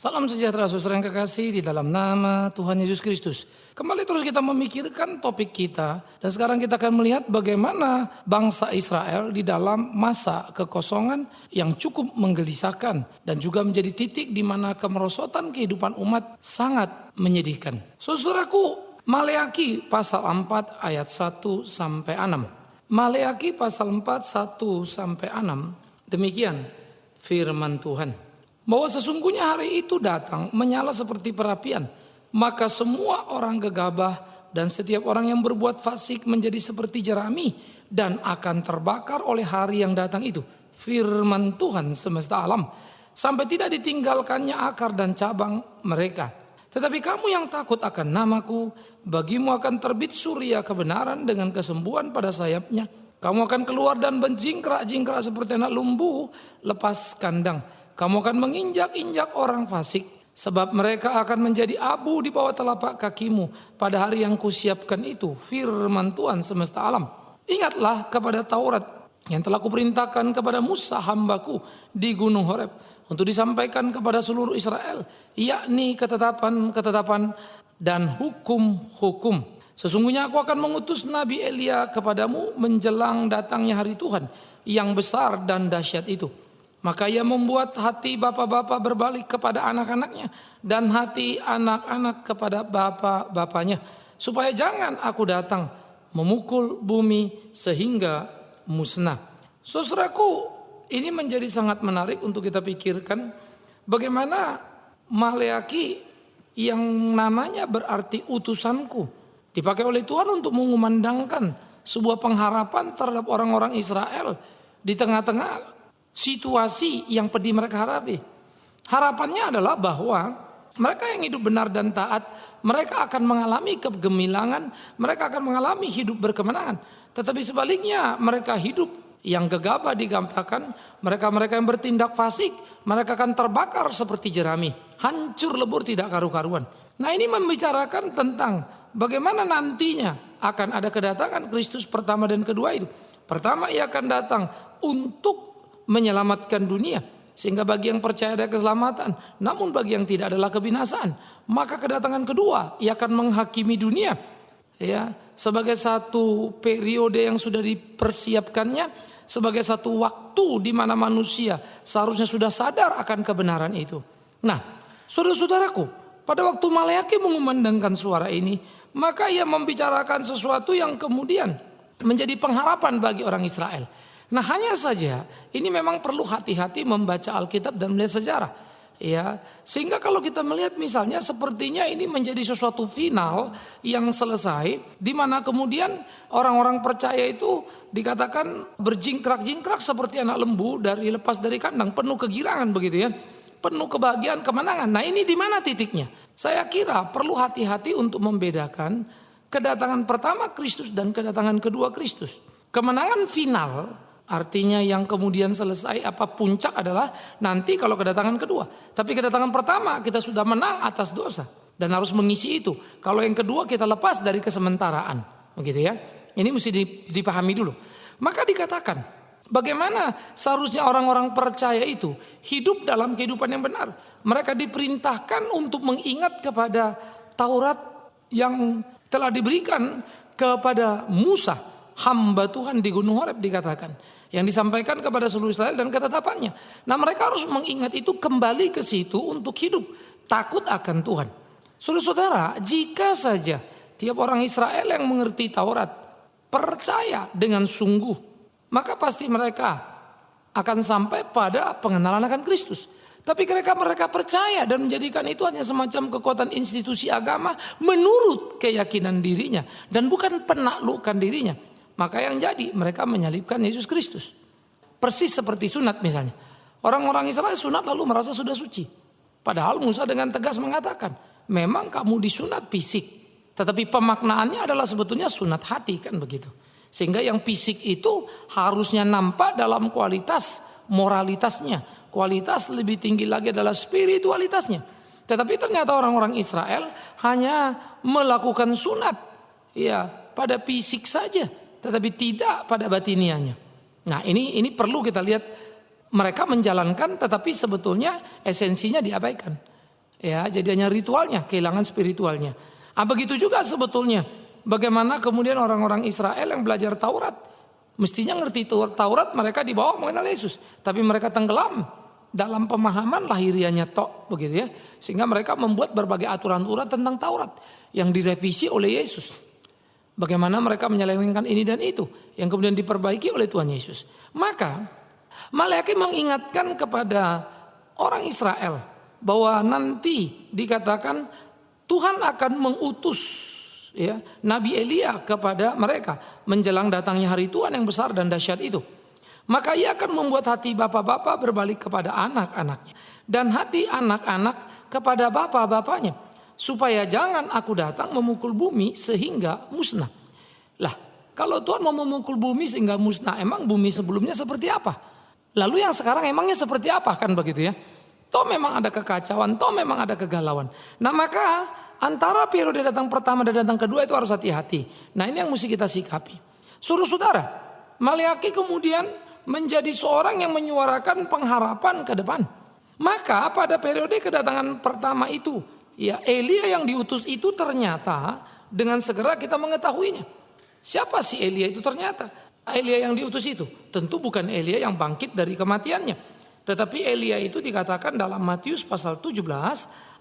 Salam sejahtera saudara yang kekasih di dalam nama Tuhan Yesus Kristus. Kembali terus kita memikirkan topik kita. Dan sekarang kita akan melihat bagaimana bangsa Israel di dalam masa kekosongan yang cukup menggelisahkan. Dan juga menjadi titik di mana kemerosotan kehidupan umat sangat menyedihkan. Saudaraku, Maleaki pasal 4 ayat 1-6. Maleaki pasal 4 1-6. Demikian firman Tuhan. Bahwa sesungguhnya hari itu datang menyala seperti perapian. Maka semua orang gegabah dan setiap orang yang berbuat fasik menjadi seperti jerami. Dan akan terbakar oleh hari yang datang itu. Firman Tuhan semesta alam. Sampai tidak ditinggalkannya akar dan cabang mereka. Tetapi kamu yang takut akan namaku, bagimu akan terbit surya kebenaran dengan kesembuhan pada sayapnya. Kamu akan keluar dan berjingkrak-jingkrak seperti anak lumbu lepas kandang. Kamu akan menginjak-injak orang fasik, sebab mereka akan menjadi abu di bawah telapak kakimu pada hari yang kusiapkan itu. Firman Tuhan semesta alam. Ingatlah kepada Taurat yang telah kuperintahkan kepada Musa hambaku di Gunung Horeb untuk disampaikan kepada seluruh Israel, yakni ketetapan-ketetapan dan hukum-hukum. Sesungguhnya aku akan mengutus Nabi Elia kepadamu menjelang datangnya hari Tuhan yang besar dan dahsyat itu. Maka ia membuat hati bapak-bapak berbalik kepada anak-anaknya dan hati anak-anak kepada bapak-bapaknya, supaya jangan aku datang memukul bumi sehingga musnah. Saudaraku, ini menjadi sangat menarik untuk kita pikirkan bagaimana Maleaki yang namanya berarti utusanku dipakai oleh Tuhan untuk mengumandangkan sebuah pengharapan terhadap orang-orang Israel di tengah-tengah situasi yang pedih mereka hadapi. Harapannya adalah bahwa mereka yang hidup benar dan taat, mereka akan mengalami kegemilangan, mereka akan mengalami hidup berkemenangan. Tetapi sebaliknya mereka hidup yang gegabah dikatakan, mereka yang bertindak fasik, mereka akan terbakar seperti jerami, hancur lebur tidak karu-karuan. Nah, ini membicarakan tentang bagaimana nantinya akan ada kedatangan Kristus pertama dan kedua itu. Pertama, ia akan datang untuk menyelamatkan dunia, sehingga bagi yang percaya ada keselamatan, namun bagi yang tidak adalah kebinasaan. Maka kedatangan kedua, ia akan menghakimi dunia, ya, sebagai satu periode yang sudah dipersiapkannya, sebagai satu waktu di mana manusia seharusnya sudah sadar akan kebenaran itu. Nah, saudara-saudaraku, pada waktu Maleaki mengumandangkan suara ini, maka ia membicarakan sesuatu yang kemudian menjadi pengharapan bagi orang Israel. Nah, hanya saja ini memang perlu hati-hati membaca Alkitab dan melihat sejarah, ya. Sehingga kalau kita melihat misalnya sepertinya ini menjadi sesuatu final yang selesai, di mana kemudian orang-orang percaya itu dikatakan berjingkrak-jingkrak seperti anak lembu lepas dari kandang, penuh kegirangan begitu ya, penuh kebahagiaan, kemenangan. Nah, ini di mana titiknya? Saya kira perlu hati-hati untuk membedakan kedatangan pertama Kristus dan kedatangan kedua Kristus. Kemenangan final artinya yang kemudian selesai, puncak adalah nanti kalau kedatangan kedua. Tapi kedatangan pertama kita sudah menang atas dosa dan harus mengisi itu. Kalau yang kedua kita lepas dari kesementaraan, begitu ya. Ini mesti dipahami dulu. Maka dikatakan bagaimana seharusnya orang-orang percaya itu hidup dalam kehidupan yang benar. Mereka diperintahkan untuk mengingat kepada Taurat yang telah diberikan kepada Musa, hamba Tuhan di Gunung Horeb dikatakan, yang disampaikan kepada seluruh Israel dan ketetapannya. Nah, mereka harus mengingat itu, kembali ke situ untuk hidup takut akan Tuhan. Saudara-saudara, jika saja tiap orang Israel yang mengerti Taurat percaya dengan sungguh, maka pasti mereka akan sampai pada pengenalan akan Kristus. Tapi mereka percaya dan menjadikan itu hanya semacam kekuatan institusi agama menurut keyakinan dirinya dan bukan penaklukan dirinya. Maka yang jadi mereka menyalibkan Yesus Kristus. Persis seperti sunat misalnya. Orang-orang Israel sunat lalu merasa sudah suci. Padahal Musa dengan tegas mengatakan, memang kamu disunat fisik, tetapi pemaknaannya adalah sebetulnya sunat hati, kan begitu. Sehingga yang fisik itu harusnya nampak dalam kualitas moralitasnya. Kualitas lebih tinggi lagi adalah spiritualitasnya. Tetapi ternyata orang-orang Israel hanya melakukan sunat, ya, pada fisik saja, tetapi tidak pada batinianya. Nah, ini perlu kita lihat, mereka menjalankan tetapi sebetulnya esensinya diabaikan. Ya, jadi hanya ritualnya, kehilangan spiritualnya. Begitu juga sebetulnya bagaimana kemudian orang-orang Israel yang belajar Taurat. Mestinya ngerti Taurat, mereka dibawa mengenal Yesus. Tapi mereka tenggelam dalam pemahaman lahirianya tok, begitu ya. Sehingga mereka membuat berbagai aturan-aturan tentang Taurat yang direvisi oleh Yesus. Bagaimana mereka menyelewengkan ini dan itu yang kemudian diperbaiki oleh Tuhan Yesus. Maka Maleakhi mengingatkan kepada orang Israel bahwa nanti dikatakan Tuhan akan mengutus ya Nabi Elia kepada mereka menjelang datangnya hari Tuhan yang besar dan dahsyat itu. Maka ia akan membuat hati bapak-bapak berbalik kepada anak-anaknya dan hati anak-anak kepada bapak-bapaknya, supaya jangan aku datang memukul bumi sehingga musnah. Lah, kalau Tuhan mau memukul bumi sehingga musnah, emang bumi sebelumnya seperti apa? Lalu yang sekarang emangnya seperti apa, kan begitu ya? Toh memang ada kekacauan, toh memang ada kegalauan. Nah maka antara periode datang pertama dan datang kedua itu harus hati-hati. Nah ini yang mesti kita sikapi. Saudara-saudara, Maleakhi kemudian menjadi seorang yang menyuarakan pengharapan ke depan. Maka pada periode kedatangan pertama itu, ya Elia yang diutus itu ternyata dengan segera kita mengetahuinya. Siapa sih Elia itu ternyata? Elia yang diutus itu tentu bukan Elia yang bangkit dari kematiannya. Tetapi Elia itu dikatakan dalam Matius pasal 17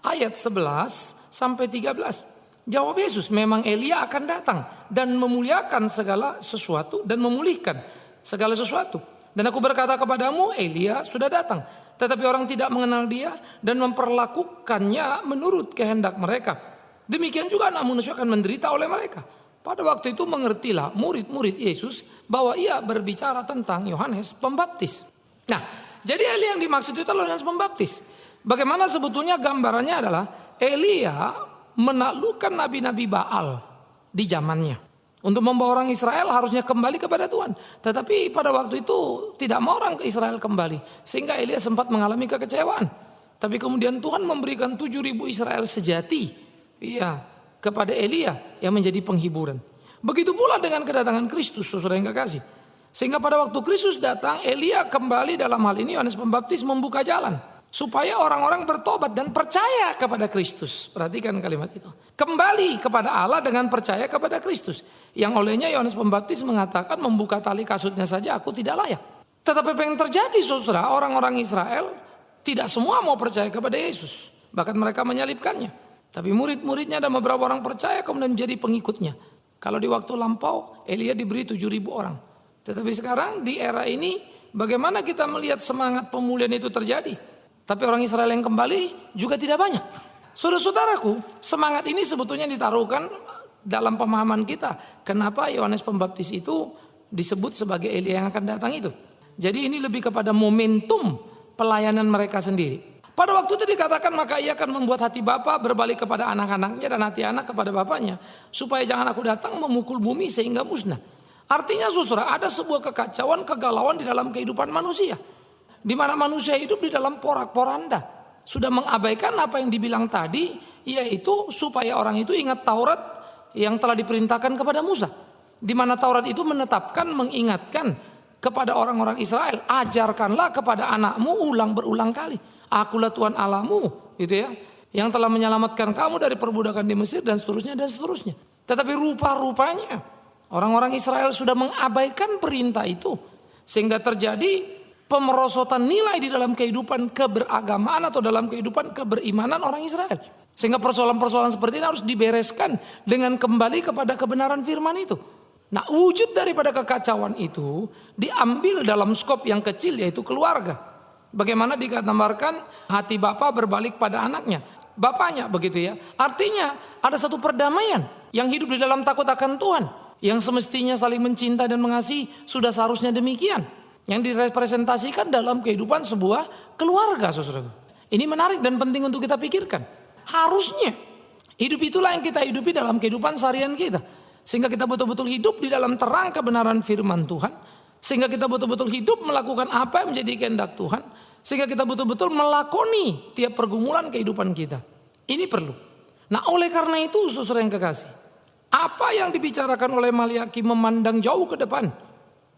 ayat 11 sampai 13. Jawab Yesus, memang Elia akan datang dan memuliakan segala sesuatu dan memulihkan segala sesuatu. Dan aku berkata kepadamu, Elia sudah datang. Tetapi orang tidak mengenal dia dan memperlakukannya menurut kehendak mereka. Demikian juga anak manusia akan menderita oleh mereka. Pada waktu itu mengertilah murid-murid Yesus bahwa ia berbicara tentang Yohanes Pembaptis. Nah, jadi Elia yang dimaksud itu adalah Yohanes Pembaptis. Bagaimana sebetulnya gambarannya adalah Elia menaklukkan nabi-nabi Baal di zamannya. Untuk membawa orang Israel harusnya kembali kepada Tuhan. Tetapi pada waktu itu tidak mau orang ke Israel kembali. Sehingga Elia sempat mengalami kekecewaan. Tapi kemudian Tuhan memberikan 7.000 Israel sejati. Ya, kepada Elia yang menjadi penghiburan. Begitu pula dengan kedatangan Kristus, saudara yang kekasih. Sehingga pada waktu Kristus datang, Elia kembali dalam hal ini Yohanes Pembaptis membuka jalan. Supaya orang-orang bertobat dan percaya kepada Kristus. Perhatikan kalimat itu. Kembali kepada Allah dengan percaya kepada Kristus. Yang olehnya Yohanes Pembaptis mengatakan membuka tali kasutnya saja aku tidak layak. Tetapi apa yang terjadi saudara, orang-orang Israel tidak semua mau percaya kepada Yesus. Bahkan mereka menyalibkannya. Tapi murid-muridnya dan beberapa orang percaya kemudian menjadi pengikutnya. Kalau di waktu lampau Elia diberi 7.000 orang. Tetapi sekarang di era ini bagaimana kita melihat semangat pemulihan itu terjadi. Tapi orang Israel yang kembali juga tidak banyak. Saudara-saudaraku, semangat ini sebetulnya ditaruhkan dalam pemahaman kita. Kenapa Yohanes Pembaptis itu disebut sebagai Elia yang akan datang itu. Jadi ini lebih kepada momentum pelayanan mereka sendiri. Pada waktu itu dikatakan maka ia akan membuat hati bapa berbalik kepada anak-anaknya dan hati anak kepada bapaknya. Supaya jangan aku datang memukul bumi sehingga musnah. Artinya saudara ada sebuah kekacauan, kegalauan di dalam kehidupan manusia. Di mana manusia hidup di dalam porak-poranda. Sudah mengabaikan apa yang dibilang tadi, yaitu supaya orang itu ingat Taurat yang telah diperintahkan kepada Musa. Di mana Taurat itu menetapkan, mengingatkan kepada orang-orang Israel, ajarkanlah kepada anakmu berulang kali. Akulah Tuhan Allahmu, gitu ya, yang telah menyelamatkan kamu dari perbudakan di Mesir dan seterusnya dan seterusnya. Tetapi rupa-rupanya orang-orang Israel sudah mengabaikan perintah itu, sehingga terjadi pemerosotan nilai di dalam kehidupan keberagamaan atau dalam kehidupan keberimanan orang Israel. Sehingga persoalan-persoalan seperti ini harus dibereskan dengan kembali kepada kebenaran firman itu. Nah, wujud daripada kekacauan itu diambil dalam skop yang kecil yaitu keluarga. Bagaimana dikatakan hati bapa berbalik pada anaknya, bapaknya begitu ya. Artinya ada satu perdamaian yang hidup di dalam takut akan Tuhan. Yang semestinya saling mencinta dan mengasihi sudah seharusnya demikian. Yang direpresentasikan dalam kehidupan sebuah keluarga, saudara. Ini menarik dan penting untuk kita pikirkan. Harusnya hidup itulah yang kita hidupi dalam kehidupan seharian kita. Sehingga kita betul-betul hidup di dalam terang kebenaran firman Tuhan. Sehingga kita betul-betul hidup melakukan apa yang menjadi kehendak Tuhan. Sehingga kita betul-betul melakoni tiap pergumulan kehidupan kita. Ini perlu. Nah oleh karena itu saudara yang kekasih, apa yang dibicarakan oleh Maleakhi memandang jauh ke depan,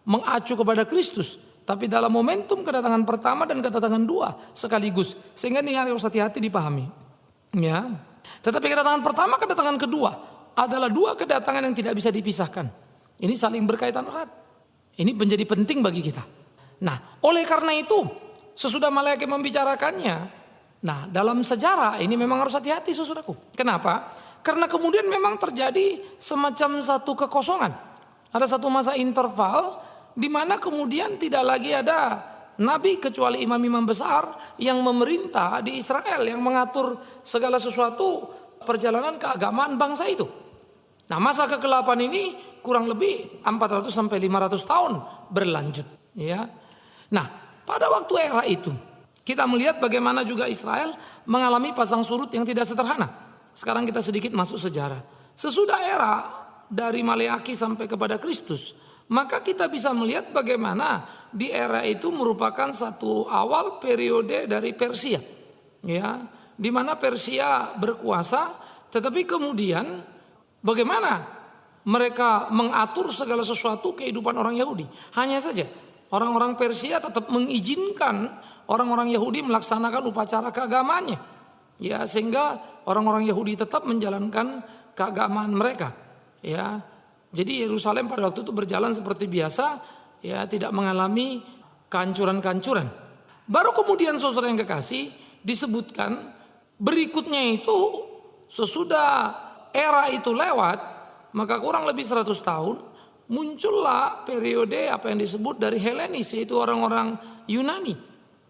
mengacu kepada Kristus, tapi dalam momentum kedatangan pertama dan kedatangan dua sekaligus. Sehingga ini harus hati-hati dipahami. Ya. Tetapi kedatangan pertama, kedatangan kedua adalah dua kedatangan yang tidak bisa dipisahkan. Ini saling berkaitan erat. Ini menjadi penting bagi kita. Nah, oleh karena itu, sesudah Maleakhi membicarakannya, nah dalam sejarah ini memang harus hati-hati saudaraku. Kenapa? Karena kemudian memang terjadi semacam satu kekosongan. Ada satu masa interval di mana kemudian tidak lagi ada nabi kecuali imam-imam besar yang memerintah di Israel, yang mengatur segala sesuatu perjalanan keagamaan bangsa itu. Nah, masa kegelapan ini kurang lebih 400 sampai 500 tahun berlanjut, ya. Nah, pada waktu era itu kita melihat bagaimana juga Israel mengalami pasang surut yang tidak sederhana. Sekarang kita sedikit masuk sejarah. Sesudah era dari Maleakhi sampai kepada Kristus, maka kita bisa melihat bagaimana di era itu merupakan satu awal periode dari Persia, ya, di mana Persia berkuasa, tetapi kemudian bagaimana mereka mengatur segala sesuatu kehidupan orang Yahudi. Hanya saja orang-orang Persia tetap mengizinkan orang-orang Yahudi melaksanakan upacara keagamaannya, ya, sehingga orang-orang Yahudi tetap menjalankan keagamaan mereka, ya. Jadi Yerusalem pada waktu itu berjalan seperti biasa, ya, tidak mengalami kehancuran-kehancuran. Baru kemudian saudara yang kekasih disebutkan berikutnya itu sesudah era itu lewat, maka kurang lebih 100 tahun muncullah periode apa yang disebut dari Helenis, yaitu orang-orang Yunani,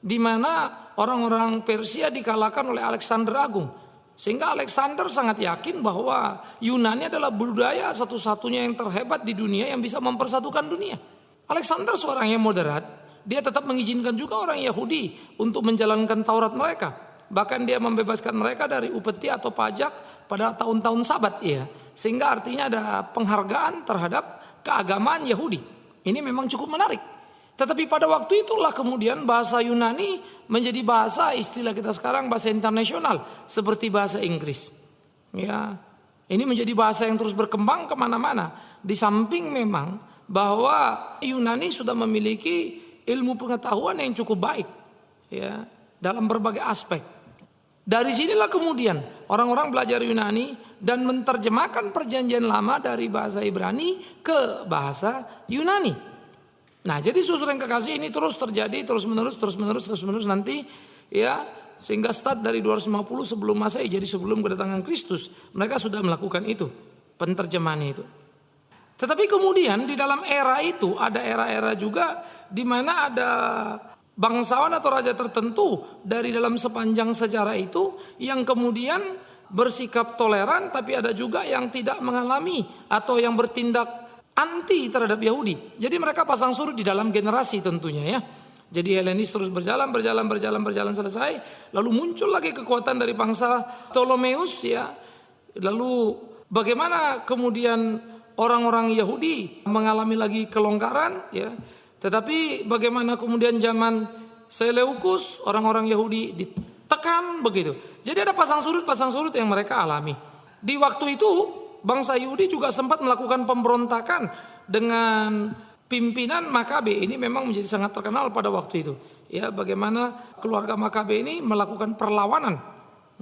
di mana orang-orang Persia dikalahkan oleh Alexander Agung. Sehingga Alexander sangat yakin bahwa Yunani adalah budaya satu-satunya yang terhebat di dunia yang bisa mempersatukan dunia. Alexander seorang yang moderat, dia tetap mengizinkan juga orang Yahudi untuk menjalankan Taurat mereka. Bahkan dia membebaskan mereka dari upeti atau pajak pada tahun-tahun Sabat, ya. Sehingga artinya ada penghargaan terhadap keagamaan Yahudi. Ini memang cukup menarik. Tetapi pada waktu itulah kemudian bahasa Yunani menjadi bahasa, istilah kita sekarang bahasa internasional seperti bahasa Inggris. Ya, ini menjadi bahasa yang terus berkembang kemana-mana. Di samping memang bahwa Yunani sudah memiliki ilmu pengetahuan yang cukup baik, ya, dalam berbagai aspek. Dari sinilah kemudian orang-orang belajar Yunani dan menerjemahkan perjanjian lama dari bahasa Ibrani ke bahasa Yunani. Nah, jadi saudara yang kekasih, ini terus terjadi terus menerus nanti, ya, sehingga start dari 250 sebelum Masehi, jadi sebelum kedatangan Kristus mereka sudah melakukan itu, penterjemahan itu. Tetapi kemudian di dalam era itu ada era-era juga di mana ada bangsawan atau raja tertentu dari dalam sepanjang sejarah itu yang kemudian bersikap toleran, tapi ada juga yang tidak mengalami atau yang bertindak anti terhadap Yahudi. Jadi mereka pasang surut di dalam generasi tentunya, ya. Jadi Helenis terus berjalan selesai. Lalu muncul lagi kekuatan dari bangsa Ptolemeus, ya. Lalu bagaimana kemudian orang-orang Yahudi mengalami lagi kelonggaran, ya. Tetapi bagaimana kemudian zaman Seleukus orang-orang Yahudi ditekan begitu. Jadi ada pasang surut yang mereka alami. Di waktu itu bangsa Yahudi juga sempat melakukan pemberontakan dengan pimpinan Makabe. Ini memang menjadi sangat terkenal pada waktu itu. Ya, bagaimana keluarga Makabe ini melakukan perlawanan.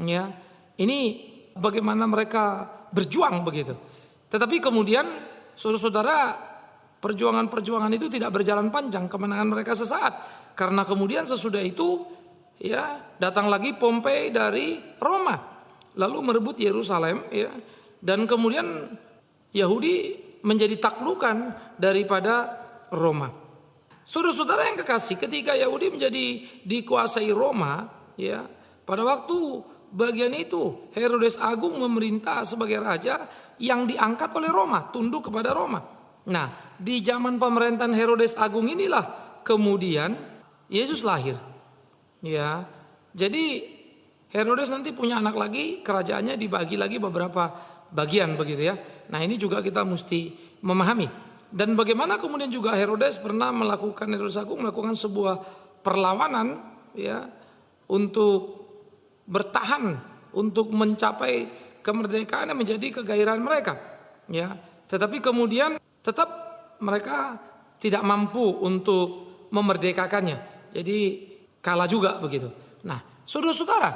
Ya, ini bagaimana mereka berjuang begitu. Tetapi kemudian saudara-saudara, perjuangan itu tidak berjalan panjang, kemenangan mereka sesaat. Karena kemudian sesudah itu, ya, datang lagi Pompei dari Roma, lalu merebut Yerusalem, ya, dan kemudian Yahudi menjadi taklukan daripada Roma. Saudara-saudara yang kekasih, ketika Yahudi menjadi dikuasai Roma, ya, pada waktu bagian itu Herodes Agung memerintah sebagai raja yang diangkat oleh Roma, tunduk kepada Roma. Nah, di zaman pemerintahan Herodes Agung inilah kemudian Yesus lahir. Ya. Jadi Herodes nanti punya anak lagi, kerajaannya dibagi lagi beberapa bagian begitu, ya. Nah, ini juga kita mesti memahami. Dan bagaimana kemudian juga Herodes Herodes Agung melakukan sebuah perlawanan, ya, untuk bertahan, untuk mencapai kemerdekaan yang menjadi kegairahan mereka, ya. Tetapi kemudian tetap mereka tidak mampu untuk memerdekakannya. Jadi kalah juga begitu. Nah, saudara-saudara,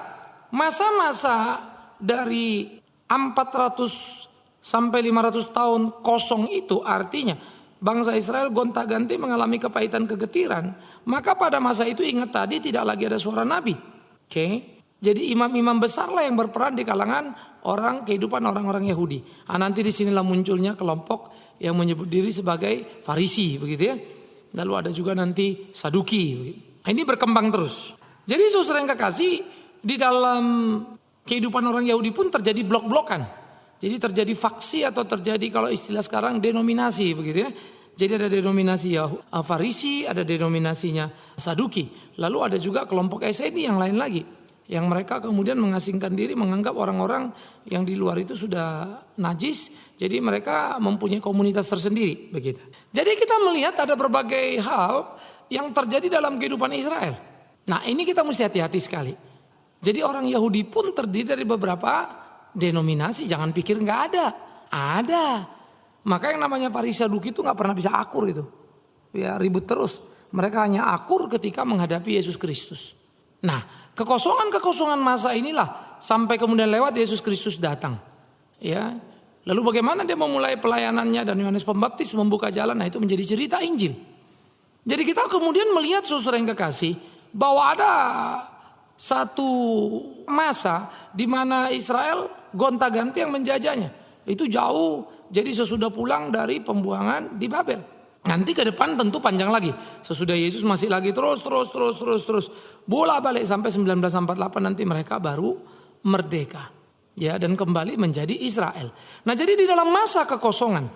masa-masa dari 400 sampai 500 tahun kosong itu artinya bangsa Israel gonta-ganti mengalami kepahitan kegetiran, maka pada masa itu ingat tadi tidak lagi ada suara nabi. Oke. Jadi imam-imam besarlah yang berperan di kalangan kehidupan orang-orang Yahudi. Nanti disinilah munculnya kelompok yang menyebut diri sebagai Farisi, begitu ya. Lalu ada juga nanti Saduki. Ini berkembang terus. Jadi saudara yang kekasih, di dalam kehidupan orang Yahudi pun terjadi blok-blokan. Jadi terjadi faksi atau terjadi kalau istilah sekarang denominasi, begitu ya. Jadi ada denominasi Farisi, ada denominasinya Saduki. Lalu ada juga kelompok Eseni yang lain lagi, yang mereka kemudian mengasingkan diri, menganggap orang-orang yang di luar itu sudah najis. Jadi mereka mempunyai komunitas tersendiri, begitu. Jadi kita melihat ada berbagai hal yang terjadi dalam kehidupan Israel. Nah, ini kita mesti hati-hati sekali. Jadi orang Yahudi pun terdiri dari beberapa denominasi. Jangan pikir nggak ada. Ada. Maka yang namanya Farisi Saduki itu nggak pernah bisa akur itu. Ya, ribut terus. Mereka hanya akur ketika menghadapi Yesus Kristus. Nah, kekosongan masa inilah sampai kemudian lewat Yesus Kristus datang. Ya. Lalu bagaimana dia memulai pelayanannya dan Yohanes Pembaptis membuka jalan. Nah, itu menjadi cerita Injil. Jadi kita kemudian melihat saudara yang kekasih bahwa ada satu masa di mana Israel gonta-ganti yang menjajahnya. Itu jauh. Jadi sesudah pulang dari pembuangan di Babel. Nanti ke depan tentu panjang lagi. Sesudah Yesus masih lagi terus. Bola balik sampai 1948 nanti mereka baru merdeka. Ya, dan kembali menjadi Israel. Nah, jadi di dalam masa kekosongan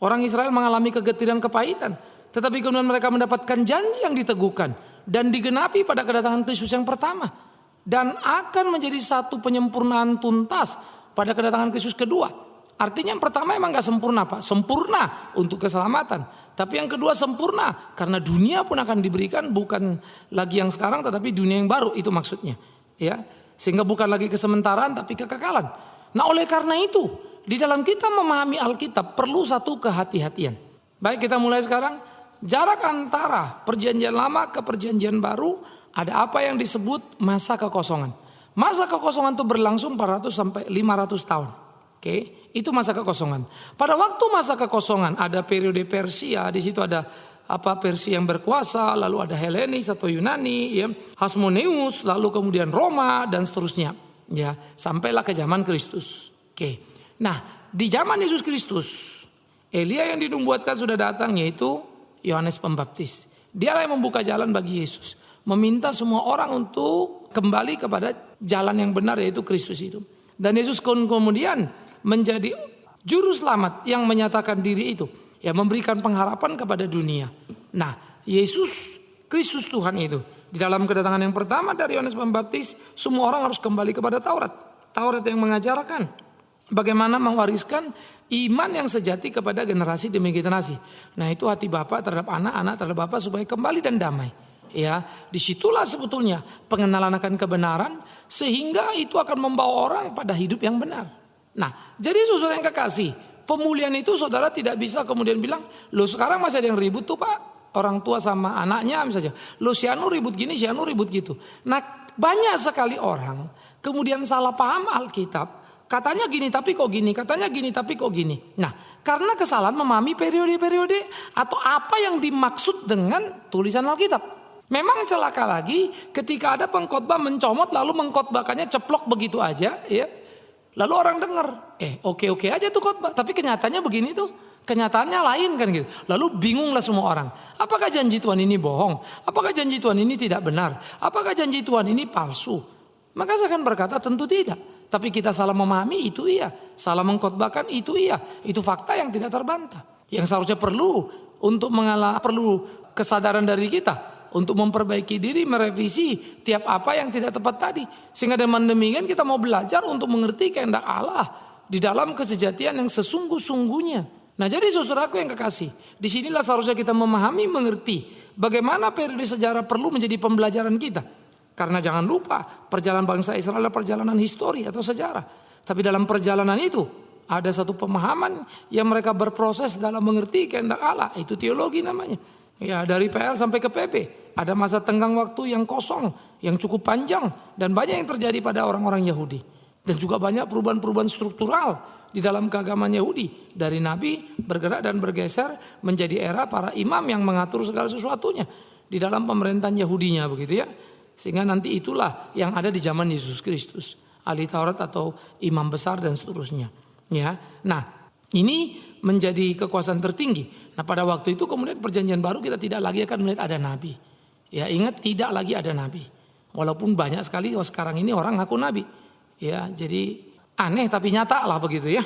orang Israel mengalami kegetiran kepahitan. Tetapi kemudian mereka mendapatkan janji yang diteguhkan dan digenapi pada kedatangan Kristus yang pertama. Dan akan menjadi satu penyempurnaan tuntas pada kedatangan Kristus kedua. Artinya yang pertama emang gak sempurna Pak. Sempurna untuk keselamatan. Tapi yang kedua sempurna karena dunia pun akan diberikan bukan lagi yang sekarang tetapi dunia yang baru, itu maksudnya. Ya, sehingga bukan lagi kesementaraan tapi kekekalan. Nah, oleh karena itu di dalam kita memahami Alkitab perlu satu kehati-hatian. Baik, kita mulai sekarang. Jarak antara perjanjian lama ke perjanjian baru ada apa yang disebut masa kekosongan. Masa kekosongan itu berlangsung 400 sampai 500 tahun. Oke, itu masa kekosongan. Pada waktu masa kekosongan ada periode Persia, di situ ada Persia yang berkuasa, lalu ada Helenis atau Yunani, ya, Hasmoneus, lalu kemudian Roma dan seterusnya. Ya, sampailah ke zaman Kristus. Oke. Nah, di zaman Yesus Kristus, Elia yang dinubuatkan sudah datang, yaitu Yohanes Pembaptis. Dialah yang membuka jalan bagi Yesus, meminta semua orang untuk kembali kepada jalan yang benar, yaitu Kristus itu. Dan Yesus kemudian menjadi juru selamat yang menyatakan diri itu, yang memberikan pengharapan kepada dunia. Nah, Yesus Kristus Tuhan itu di dalam kedatangan yang pertama dari Yohanes Pembaptis, semua orang harus kembali kepada Taurat. Taurat yang mengajarkan bagaimana mewariskan iman yang sejati kepada generasi demi generasi. Nah, itu hati Bapa terhadap anak, anak terhadap Bapa supaya kembali dan damai. Ya, disitulah sebetulnya pengenalan akan kebenaran sehingga itu akan membawa orang pada hidup yang benar. Nah, jadi saudara yang kekasih, pemulihan itu saudara tidak bisa kemudian bilang, loh sekarang masih ada yang ribut tuh Pak, orang tua sama anaknya misalnya. Loh si Anu ribut gini, si Anu ribut gitu. Nah, banyak sekali orang kemudian salah paham Alkitab. Katanya gini tapi kok gini, katanya gini tapi kok gini. Nah, karena kesalahan memahami periode-periode atau apa yang dimaksud dengan tulisan Alkitab. Memang celaka lagi ketika ada pengkhotbah mencomot lalu mengkhotbahkannya ceplok begitu aja, ya. Lalu orang dengar, oke aja tuh khotbah, tapi kenyataannya begini tuh. Kenyataannya lain kan gitu. Lalu bingunglah semua orang. Apakah janji Tuhan ini bohong? Apakah janji Tuhan ini tidak benar? Apakah janji Tuhan ini palsu? Maka saya akan berkata tentu tidak. Tapi kita salah memahami itu iya. Salah mengkhotbahkan itu iya. Itu fakta yang tidak terbantah. Yang seharusnya perlu perlu kesadaran dari kita. Untuk memperbaiki diri, merevisi tiap apa yang tidak tepat tadi. Sehingga dengan demikian kita mau belajar untuk mengerti kehendak Allah di dalam kesejatian yang sesungguh-sungguhnya. Nah, jadi saudaraku yang kekasih, disinilah seharusnya kita memahami, mengerti bagaimana periode sejarah perlu menjadi pembelajaran kita. Karena jangan lupa, perjalanan bangsa Israel adalah perjalanan histori atau sejarah. Tapi dalam perjalanan itu ada satu pemahaman yang mereka berproses dalam mengerti kehendak Allah. Itu teologi namanya. Ya, dari PL sampai ke PP. Ada masa tenggang waktu yang kosong, yang cukup panjang. Dan banyak yang terjadi pada orang-orang Yahudi. Dan juga banyak perubahan-perubahan struktural di dalam keagamaan Yahudi. Dari nabi bergerak dan bergeser menjadi era para imam yang mengatur segala sesuatunya di dalam pemerintahan Yahudinya, begitu ya. Sehingga nanti itulah yang ada di zaman Yesus Kristus, ahli Taurat atau imam besar dan seterusnya. Ya, nah ini menjadi kekuasaan tertinggi. Nah pada waktu itu kemudian perjanjian baru kita tidak lagi akan melihat ada nabi. Ya ingat, tidak lagi ada nabi. Walaupun banyak sekali sekarang ini orang ngaku nabi. Ya, jadi aneh tapi nyata lah begitu ya.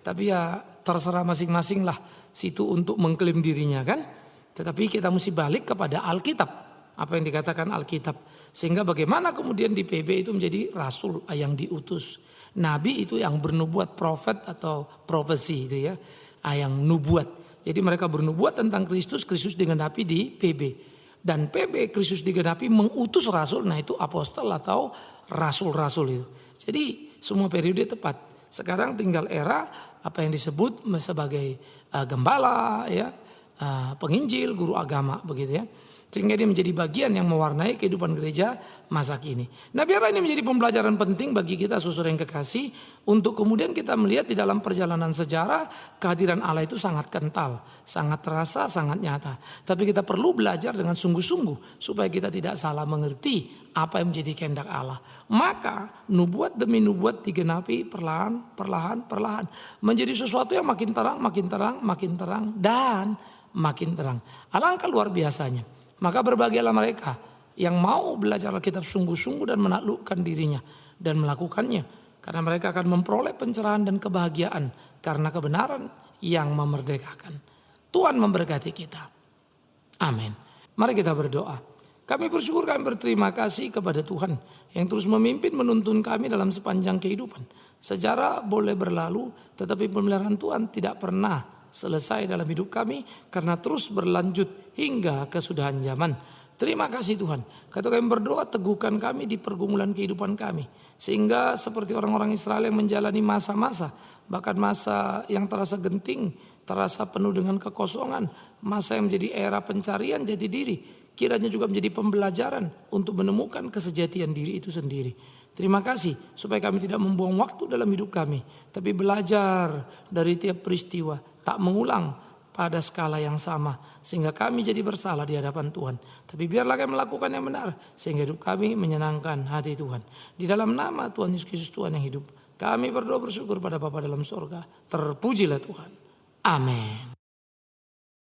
Tapi ya terserah masing-masing lah situ untuk mengklaim dirinya kan. Tetapi kita mesti balik kepada Alkitab. Apa yang dikatakan Alkitab. Sehingga bagaimana kemudian di PB itu menjadi rasul yang diutus. Nabi itu yang bernubuat, profet atau profesi itu ya. Yang nubuat. Jadi mereka bernubuat tentang Kristus, Kristus digenapi di PB. Dan PB Kristus digenapi mengutus rasul, nah itu apostol atau rasul-rasul itu. Jadi semua periode tepat. Sekarang tinggal era apa yang disebut sebagai gembala, ya, penginjil, guru agama, begitu ya. Sehingga dia menjadi bagian yang mewarnai kehidupan gereja masa kini. Nah biarlah ini menjadi pembelajaran penting bagi kita saudara yang kekasih. Untuk kemudian kita melihat di dalam perjalanan sejarah kehadiran Allah itu sangat kental. Sangat terasa, sangat nyata. Tapi kita perlu belajar dengan sungguh-sungguh. Supaya kita tidak salah mengerti apa yang menjadi kehendak Allah. Maka nubuat demi nubuat digenapi perlahan. Menjadi sesuatu yang makin terang, dan makin terang. Alangkah luar biasanya. Maka berbahagialah mereka yang mau belajar Alkitab sungguh-sungguh dan menaklukkan dirinya dan melakukannya. Karena mereka akan memperoleh pencerahan dan kebahagiaan karena kebenaran yang memerdekakan. Tuhan memberkati kita. Amin. Mari kita berdoa. Kami bersyukur, kami berterima kasih kepada Tuhan yang terus memimpin menuntun kami dalam sepanjang kehidupan. Sejarah boleh berlalu, tetapi pemeliharaan Tuhan tidak pernah selesai dalam hidup kami karena terus berlanjut hingga kesudahan zaman. Terima kasih Tuhan. Kata kami berdoa, teguhkan kami di pergumulan kehidupan kami. Sehingga seperti orang-orang Israel yang menjalani masa-masa, bahkan masa yang terasa genting, terasa penuh dengan kekosongan, masa yang menjadi era pencarian jati diri, kiranya juga menjadi pembelajaran untuk menemukan kesejatian diri itu sendiri. Terima kasih supaya kami tidak membuang waktu dalam hidup kami, tapi belajar dari tiap peristiwa, tak mengulang pada skala yang sama, sehingga kami jadi bersalah di hadapan Tuhan. Tapi biarlah kami melakukan yang benar, sehingga hidup kami menyenangkan hati Tuhan. Di dalam nama Tuhan Yesus Kristus Tuhan yang hidup, kami berdoa bersyukur pada Bapa dalam sorga. Terpujilah Tuhan. Amin.